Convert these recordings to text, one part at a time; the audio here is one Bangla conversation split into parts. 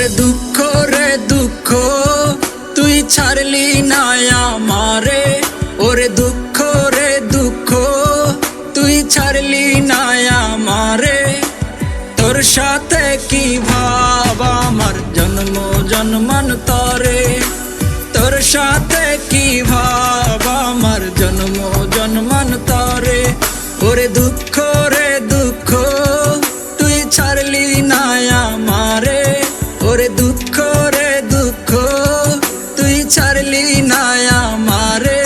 ওরে দুঃখ রে দুঃখ তুই ছাড়লি না আমারে, ওরে দুঃখ রে দুঃখ তুই ছাড়লি না আমারে। তোর সাথে কি ভাব আমার জন্ম জন্মান্তরে, তোর সাথে কি ভাব আমার জন্ম জন্মান্তরে। ওরে দুঃখ রে দুঃখ তুই ছাড়লি না আমারে, ওরে দুঃখ রে দুঃখ তুই ছাড়লি না আমারে।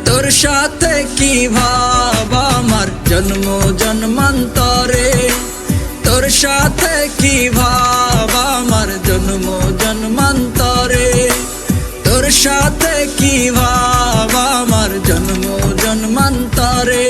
তোর সাথে কি ভাব আমার জন্ম জন্মান্তরে, তোর সাথে কি ভাব আমার জন্ম জন্মান্তরে। তোর সাথে কি ভাব আমার জন্ম জন্মান্তরে।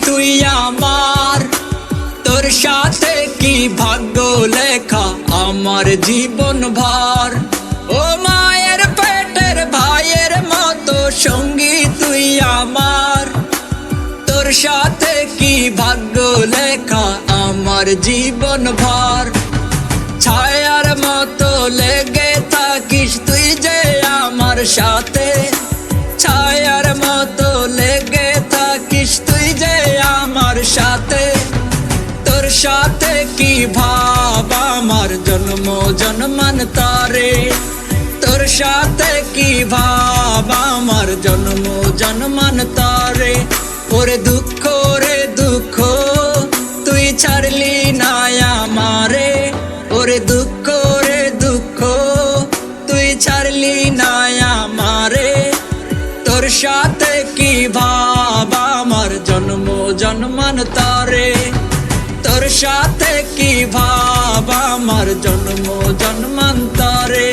তুই আমার, তোর সাথে কি ভাগ্য লেখা আমার জীবন ভর। ও মায়ের পেটের ভাইয়ের মতো সঙ্গী তুই আমার, তোর সাথে কি ভাগ্য লেখা আমার জীবন ভর। ছায়ার মতো লেগে থাকিস তুই যে আমার সাথে, ছায়ার মতো লেগে থাকিস তুই যে আমার সাথে। তোর সাথে কি ভাব আমার জন্ম জন্মান্তরে, তোর সাথে কি ভাব আমার জন্ম জন্মান্তরে। ওরে দুঃখ রে দুঃখ তুই ছাড়লি না আমারে, ওরে দুঃখ রে দুঃখ তুই ছাড়লি না আমারে। তোর সাথে কি ভাব আমার জন্ম জন্মান্তরে, তোর সাথে কি ভাব আমার জন্ম জন্মান্তরে।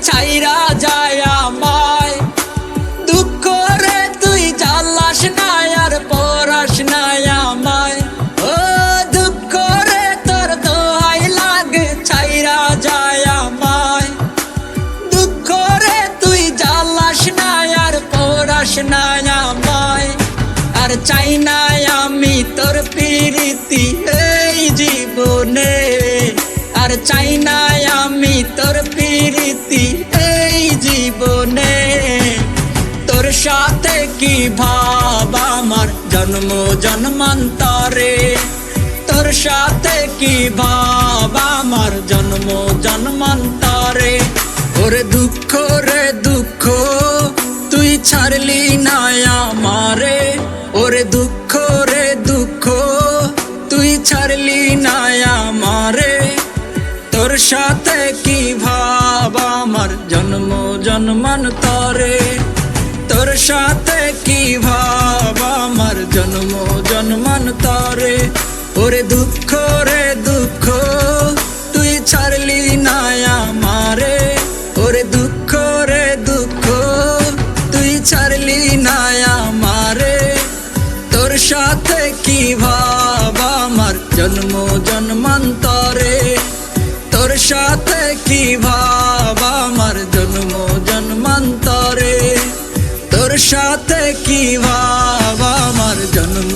ছাইরা যায় আমায়, দুঃখ রে তুই জ্বালাস না আর পড়াস না আমায়। ও দুঃখ রে তোর দোহাই লাগে ছাইরা যায় আমায়, দুঃখ রে তুই জ্বালাস না আর পড়াস না আমায়। আর চাই না আমি তোর প্রীতি এই জীবনে, আর চাই না আমি তোর প্রীতি এই জীবনে। তোর সাথে কি ভাব আমার জন্ম জন্মান্তরে, তোর সাথে কি ভাব আমার জন্ম জন্মান্তরে। ওরে দুঃখ রে দুঃখ তুই ছাড়লি না আমারে, ওরে দুঃখ রে দুঃখ তুই ছাড়লি না আমারে। তোর সাথে কি ভাব আমার জন্ম জন্মান্তরে, তোর সাথে কি ভাব আমার জন্ম জন্মান্তরে। ওরে দুঃখ রে দুঃখ তুই ছাড়লি না আমারে, ওরে দুঃখ রে দুঃখ তুই ছাড়লি না আমারে। তোর সাথে কি ভাব আমার জন্ম জন্মান্তরে, তোর সাথে কি ভাব আমার জন্ম জন্মান্তরে। তোর সাথে কি ভাব আমার জন্ম